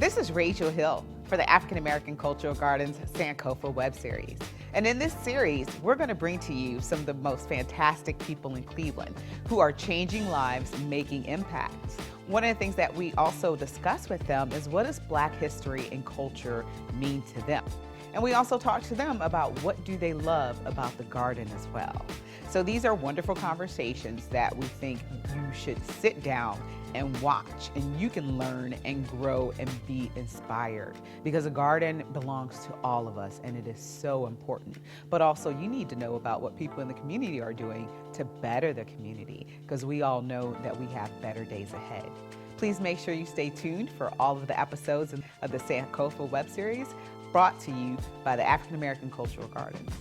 This is Rachel Hill for the African American Cultural Gardens Sankofa Web Series. And in this series, we're going to bring to you some of the most fantastic people in Cleveland who are changing lives, making impacts. One of the things that we also discuss with them is what does Black history and culture mean to them? And we also talk to them about what do they love about the garden as well. So these are wonderful conversations that we think you should sit down and watch, and you can learn and grow and be inspired, because a garden belongs to all of us and it is so important. But also you need to know about what people in the community are doing to better the community, because we all know that we have better days ahead. Please make sure you stay tuned for all of the episodes of the Sankofa Web Series, brought to you by the African American Cultural Gardens.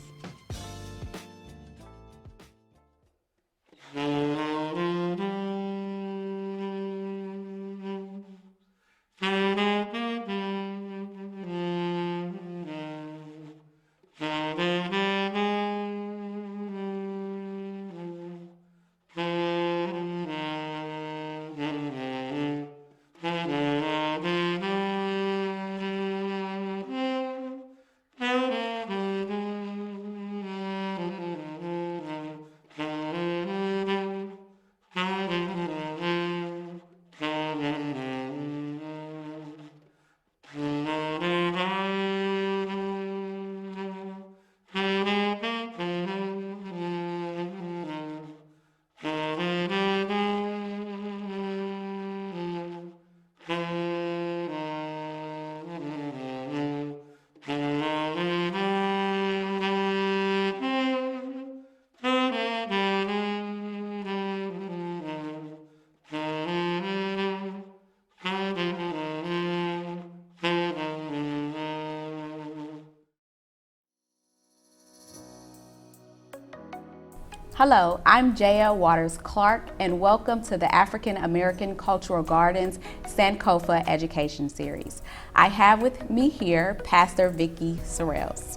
Hello, I'm Jayah Waters-Clark, and welcome to the African American Cultural Gardens Sankofa Education Series. I have with me here Pastor Vikki Pruitte-Sorrells.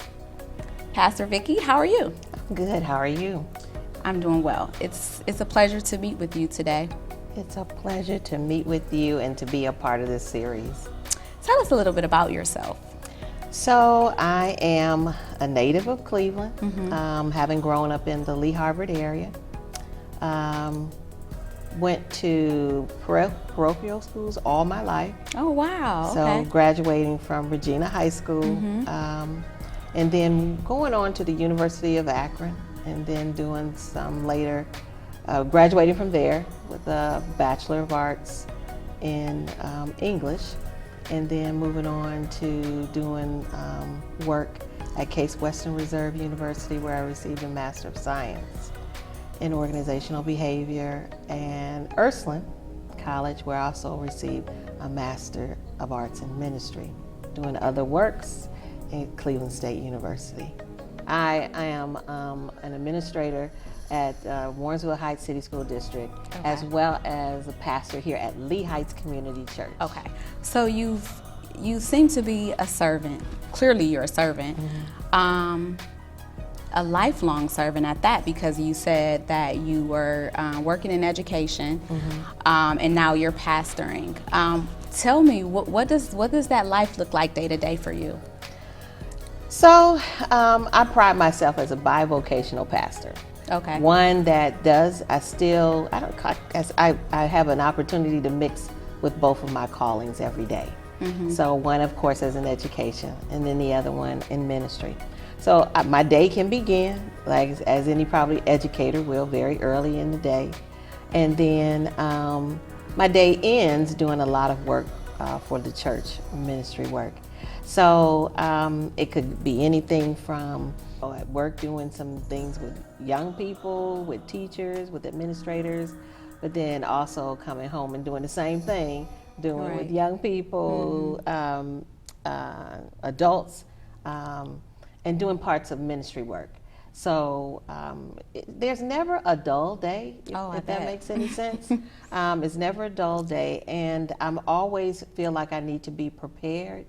Pastor Vikki, how are you? Good, how are you? I'm doing well. It's a pleasure to meet with you today. It's a pleasure to meet with you and to be a part of this series. Tell us a little bit about yourself. So I am a native of Cleveland, having grown up in the Lee Harvard area. Went to parochial schools all my life. Oh, wow. So okay. Graduating from Regina High School, and then going on to the University of Akron, and then doing some later, graduating from there with a Bachelor of Arts in English. And then moving on to doing work at Case Western Reserve University, where I received a Master of Science in Organizational Behavior, and Ursuline College, where I also received a Master of Arts in Ministry, doing other works at Cleveland State University. I am an administrator at Warrensville Heights City School District, as well as a pastor here at Lee Heights Community Church. Okay, so you seem to be a servant. Clearly you're a servant, a lifelong servant at that, because you said that you were working in education, and now you're pastoring. Tell me, what does that life look like day to day for you? So I pride myself as a bivocational pastor. Okay. One that does, I have an opportunity to mix with both of my callings every day. So one, of course, as in education, and then the other one in ministry. So my day can begin, like as any probably educator will, very early in the day. And then my day ends doing a lot of work for the church, ministry work. So it could be anything from at work doing some things with young people, with teachers, with administrators, but then also coming home and doing the same thing, doing with young people, adults, and doing parts of ministry work. So there's never a dull day, if that makes any sense. It's never a dull day, and I'm always feel like I need to be prepared,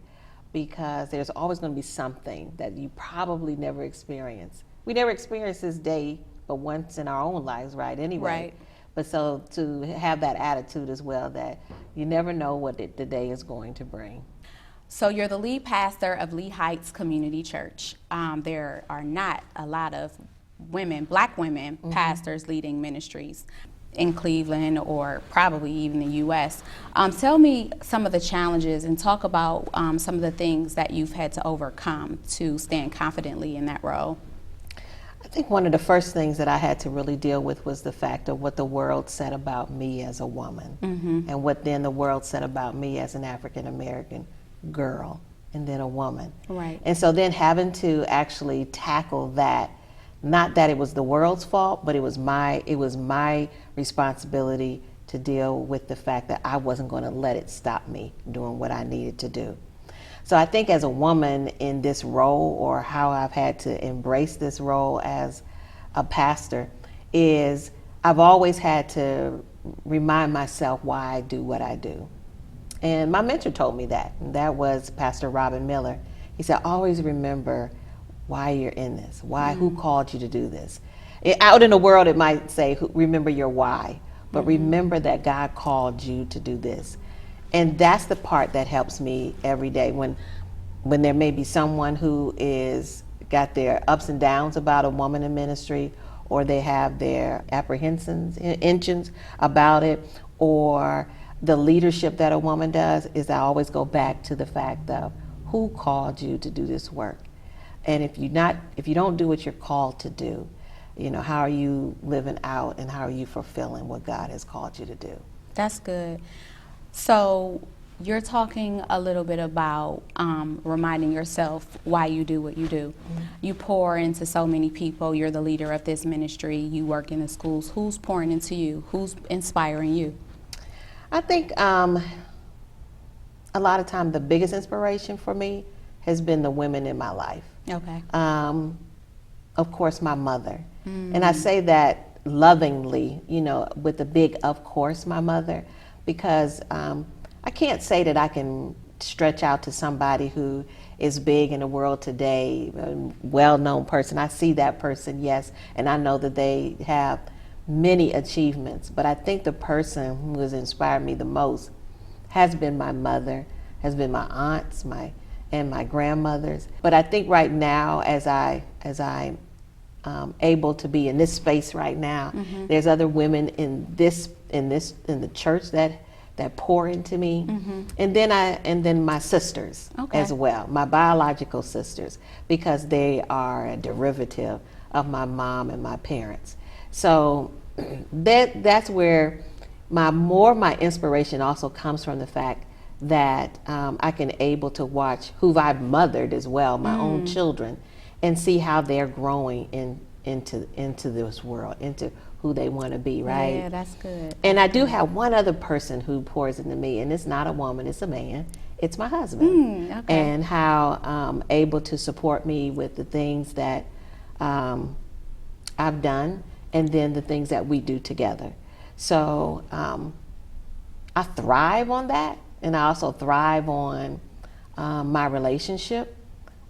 because there's always going to be something that you probably never experience. We never experience this day but once in our own lives, right? Anyway. Right. But so to have that attitude as well, that you never know what the day is going to bring. So you're the lead pastor of Lee Heights Community Church. There are not a lot of women, black women, pastors leading ministries in Cleveland or probably even the U.S. Tell me some of the challenges and talk about some of the things that you've had to overcome to stand confidently in that role. I think one of the first things that I had to really deal with was the fact of what the world said about me as a woman, and what then the world said about me as an African American girl and then a woman. Right. And so then having to actually tackle that, not that it was the world's fault, but it was my responsibility to deal with the fact that I wasn't going to let it stop me doing what I needed to do. So I think as a woman in this role, or how I've had to embrace this role as a pastor, is I've always had to remind myself why I do what I do. And my mentor told me that, and that was Pastor Robin Miller. He said, always remember why you're in this, who called you to do this. Out in the world it might say, remember your why, but remember that God called you to do this. And that's the part that helps me every day when there may be someone who is got their ups and downs about a woman in ministry, or they have their apprehensions about it, or the leadership that a woman does, is I always go back to the fact of who called you to do this work. And if you don't do what you're called to do, how are you living out and how are you fulfilling what God has called you to do? That's good. So you're talking a little bit about reminding yourself why you do what you do. You pour into so many people. You're the leader of this ministry. You work in the schools. Who's pouring into you? Who's inspiring you? I think a lot of time the biggest inspiration for me has been the women in my life. Okay. Of course, my mother. And I say that lovingly, with the big, of course, my mother, because I can't say that I can stretch out to somebody who is big in the world today, a well-known person. I see that person, yes, and I know that they have many achievements, but I think the person who has inspired me the most has been my mother, has been my aunts, and my grandmothers. But I think right now, as I'm able to be in this space right now, there's other women in the church that pour into me, and then my sisters as well, my biological sisters, because they are a derivative of my mom and my parents. So that's where my inspiration also comes from, the fact that I can able to watch who I've mothered as well, my own children, and see how they're growing into this world, into who they want to be, right? Yeah, that's good. And I do have one other person who pours into me, and it's not a woman, it's a man. It's my husband. Okay. And how able to support me with the things that I've done, and then the things that we do together. So I thrive on that, and I also thrive on my relationship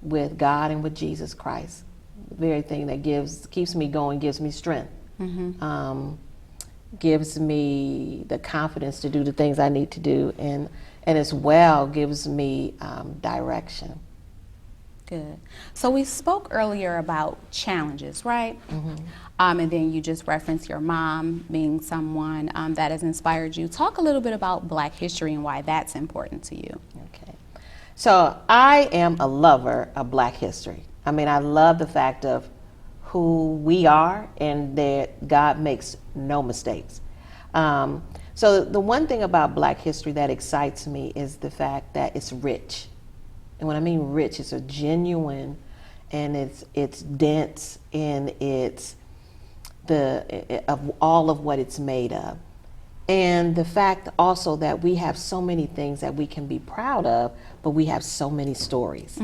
with God and with Jesus Christ. The very thing that keeps me going, gives me strength, gives me the confidence to do the things I need to do, and as well gives me direction. Good. So we spoke earlier about challenges, right? And then you just referenced your mom being someone that has inspired you. Talk a little bit about Black history and why that's important to you. Okay. So I am a lover of Black history. I mean, I love the fact of who we are and that God makes no mistakes. So the one thing about Black history that excites me is the fact that it's rich. And when I mean rich, it's a genuine, and it's dense, and it's of all of what it's made of. And the fact also that we have so many things that we can be proud of, but we have so many stories.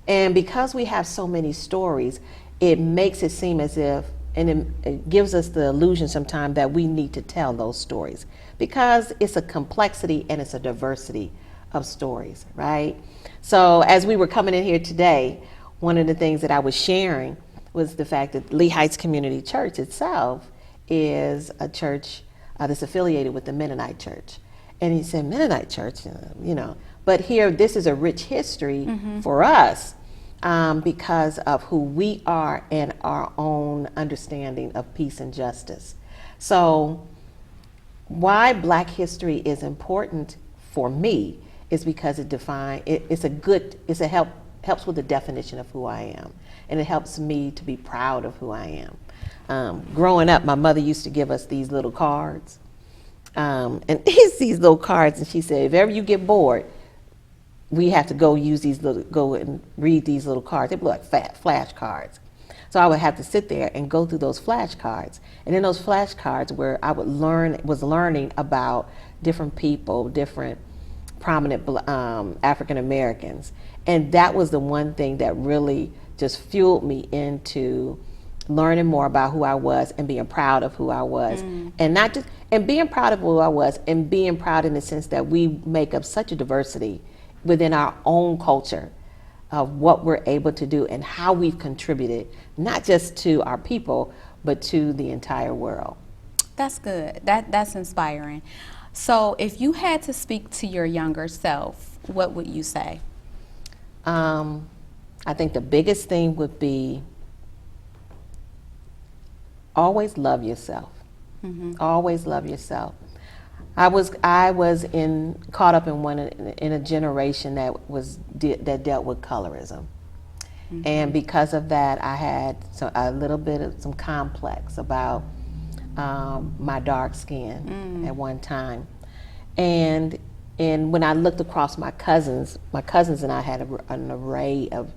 And because we have so many stories, it makes it seem as if, and it gives us the illusion sometimes that we need to tell those stories, because it's a complexity and it's a diversity of stories, right? So as we were coming in here today, one of the things that I was sharing was the fact that Lee Heights Community Church itself is a church that's affiliated with the Mennonite Church. And he said, Mennonite Church, you know. But here, this is a rich history for us because of who we are and our own understanding of peace and justice. So why Black history is important for me is because it helps with the definition of who I am. And it helps me to be proud of who I am. Growing up, my mother used to give us these little cards. And these little cards, and she said, if ever you get bored, we have to go and read these little cards. They were like flashcards. So I would have to sit there and go through those flashcards. And in those flashcards where I was learning about different people, different prominent African Americans. And that was the one thing that really just fueled me into learning more about who I was and being proud of who I was. And being proud of who I was and being proud in the sense that we make up such a diversity within our own culture of what we're able to do and how we've contributed, not just to our people, but to the entire world. That's good. That's inspiring. So if you had to speak to your younger self, what would you say? I think the biggest thing would be always love yourself. Always love yourself. I was caught up in a generation that dealt with colorism, and because of that, I had a little bit of some complex about my dark skin at one time, and when I looked across my cousins and I had an array of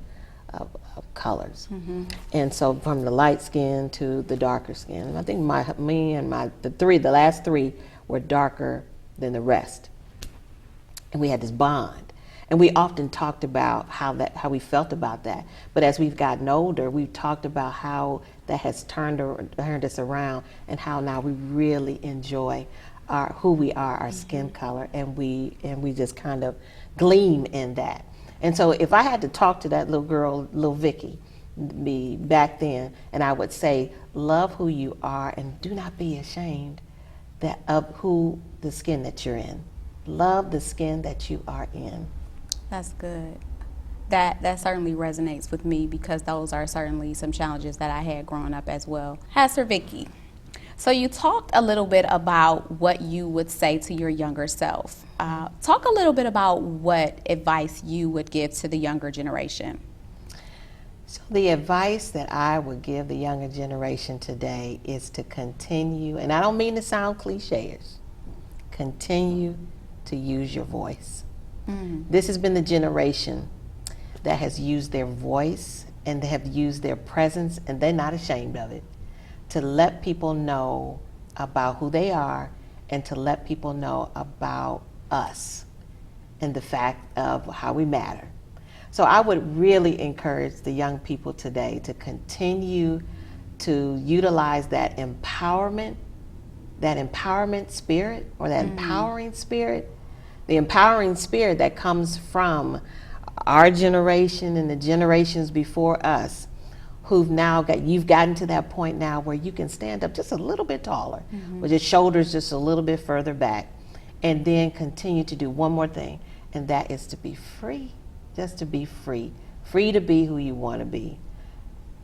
colors, and so from the light skin to the darker skin, and I think the last three were darker than the rest, and we had this bond, and we often talked about how we felt about that. But as we've gotten older, we've talked about how that has turned us around, and how now we really enjoy who we are, our skin color, and we just kind of gleam in that. And so if I had to talk to that little girl, little Vikki, me back then, and I would say, love who you are and do not be ashamed of the skin that you're in. Love the skin that you are in. That's good. That certainly resonates with me because those are certainly some challenges that I had growing up as well. Pastor Vikki, so you talked a little bit about what you would say to your younger self. Talk a little bit about what advice you would give to the younger generation. So the advice that I would give the younger generation today is to continue, and I don't mean to sound cliche-ish, continue to use your voice. This has been the generation that has used their voice and they have used their presence, and they're not ashamed of it, to let people know about who they are and to let people know about us and the fact of how we matter. So I would really encourage the young people today to continue to utilize that empowerment spirit, or that empowering spirit, the empowering spirit that comes from our generation and the generations before us, you've gotten to that point now where you can stand up just a little bit taller, with your shoulders just a little bit further back, and then continue to do one more thing, and that is to be free, just to be free to be who you want to be.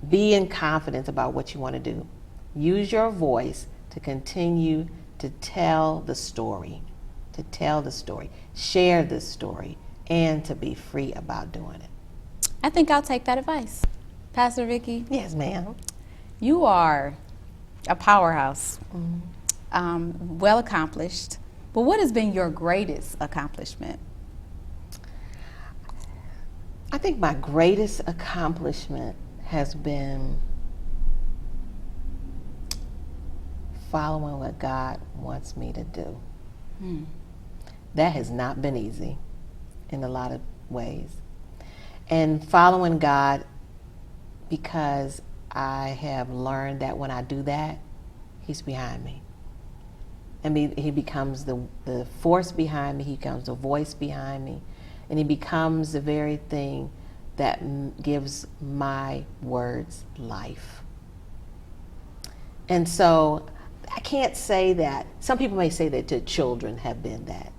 Be in confidence about what you want to do. Use your voice to continue to tell the story, share the story, and to be free about doing it. I think I'll take that advice. Pastor Vikki? Yes, ma'am. You are a powerhouse, well accomplished, but what has been your greatest accomplishment? I think my greatest accomplishment has been following what God wants me to do. That has not been easy in a lot of ways. And following God, because I have learned that when I do that, He's behind me. And He becomes the force behind me, He becomes the voice behind me, and He becomes the very thing that gives my words life. And so I can't say that. Some people may say that their children have been that,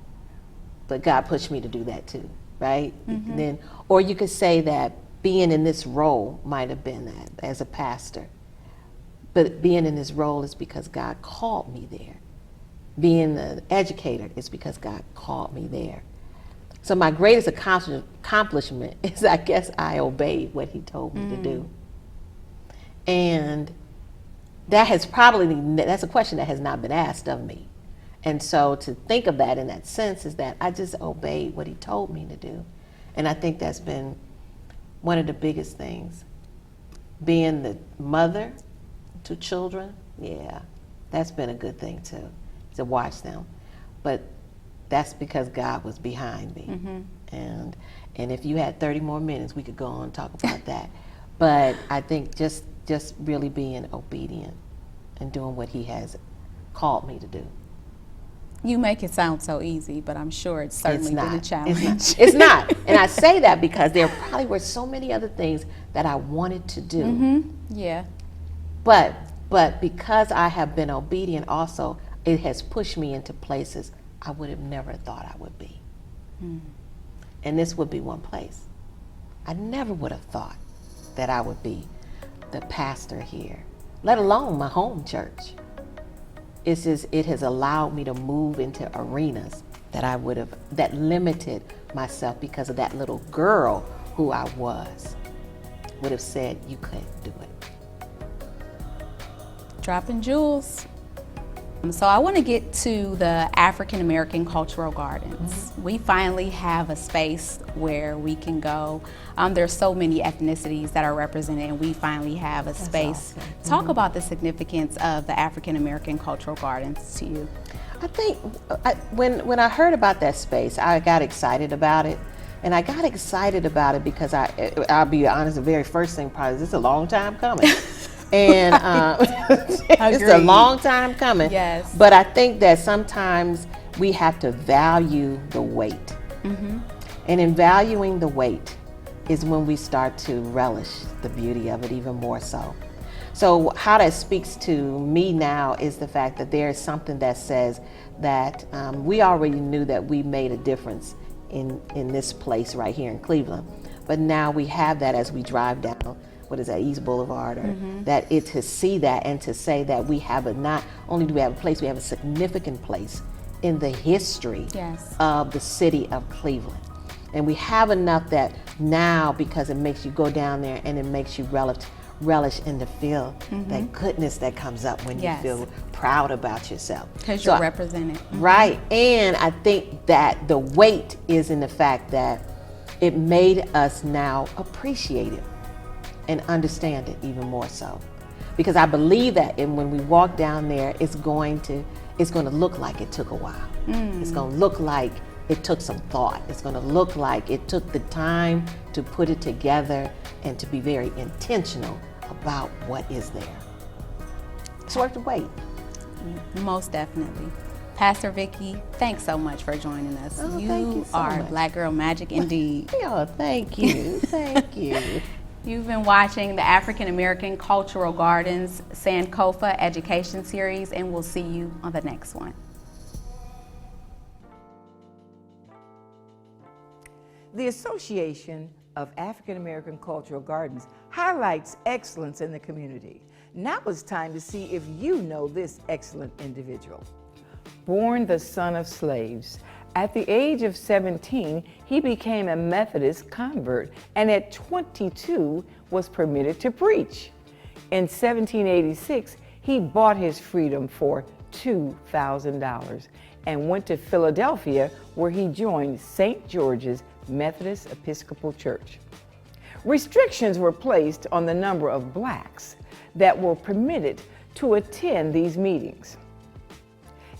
but God pushed me to do that too, right? And then, or you could say that being in this role might have been that as a pastor, but being in this role is because God called me there. Being an educator is because God called me there. So my greatest accomplishment is, I guess, I obeyed what he told me to do. And that has that's a question that has not been asked of me. And so to think of that in that sense is that I just obeyed what he told me to do. And I think that's been one of the biggest things. Being the mother to children, yeah, that's been a good thing too, to watch them. But that's because God was behind me. And if you had 30 more minutes, we could go on and talk about that. But I think just really being obedient and doing what he has called me to do. You make it sound so easy, but I'm sure it's certainly been a challenge. It's not. And I say that because there probably were so many other things that I wanted to do. Yeah. But because I have been obedient also, it has pushed me into places I would have never thought I would be. And this would be one place. I never would have thought that I would be the pastor here, let alone my home church. It has allowed me to move into arenas that limited myself because of that little girl who I was, would have said you couldn't do it. Dropping jewels. So I want to get to the African American Cultural Gardens. We finally have a space where we can go. There's so many ethnicities that are represented, and we finally have a space. Awesome. Talk about the significance of the African American Cultural Gardens to you. I think when I heard about that space, I got excited about it. And I got excited about it because I'll be honest, the very first thing probably, this is a long time coming. And it's a long time coming. Yes. But I think that sometimes we have to value the wait. And in valuing the wait is when we start to relish the beauty of it even more so. So how that speaks to me now is the fact that there is something that says that we already knew that we made a difference in this place right here in Cleveland. But now we have that as we drive down, what is that, East Boulevard, or that it to see that and to say that we have not only do we have a place, we have a significant place in the history of the city of Cleveland. And we have enough that now, because it makes you go down there and it makes you relish and to feel that goodness that comes up when you feel proud about yourself. Because you're represented. Right. And I think that the weight is in the fact that it made us now appreciate it and understand it even more so. Because I believe that when we walk down there, it's going to look like it took a while. It's going to look like it took some thought. It's going to look like it took the time to put it together and to be very intentional about what is there. It's worth the wait. Most definitely. Pastor Vikki, thanks so much for joining us. Oh, thank you so are much. Black Girl Magic indeed. Oh, thank you. Thank you. You've been watching the African American Cultural Gardens Sankofa Education Series, and we'll see you on the next one. The Association of African American Cultural Gardens highlights excellence in the community. Now it's time to see if you know this excellent individual. Born the son of slaves, at the age of 17, he became a Methodist convert, and at 22 was permitted to preach. In 1786, he bought his freedom for $2,000 and went to Philadelphia, where he joined St. George's Methodist Episcopal Church. Restrictions were placed on the number of blacks that were permitted to attend these meetings,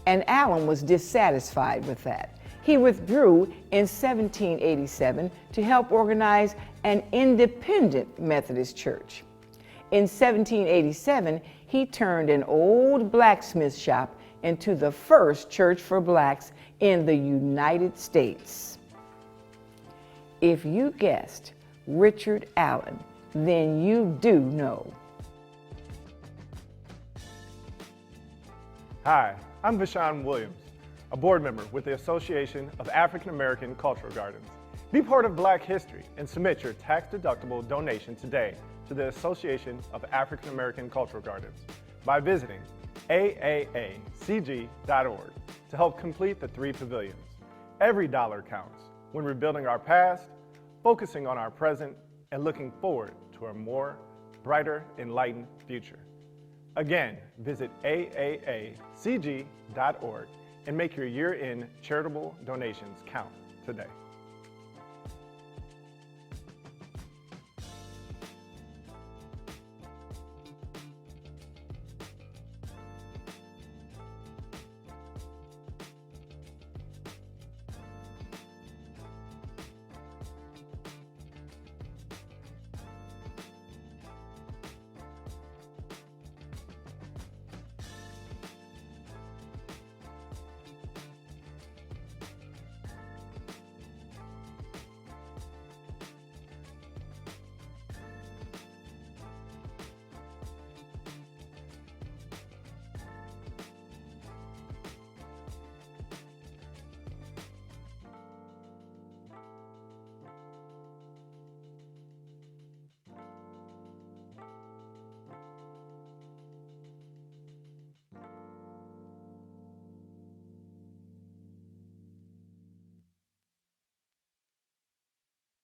and Allen was dissatisfied with that. He withdrew in 1787 to help organize an independent Methodist church. In 1787, he turned an old blacksmith shop into the first church for blacks in the United States. If you guessed Richard Allen, then you do know. Hi, I'm Vishawn Williams, a board member with the Association of African American Cultural Gardens. Be part of Black history and submit your tax-deductible donation today to the Association of African American Cultural Gardens by visiting AAACG.org to help complete the 3 pavilions. Every dollar counts when rebuilding our past, focusing on our present, and looking forward to a more brighter, enlightened future. Again, visit AAACG.org and make your year-end charitable donations count today.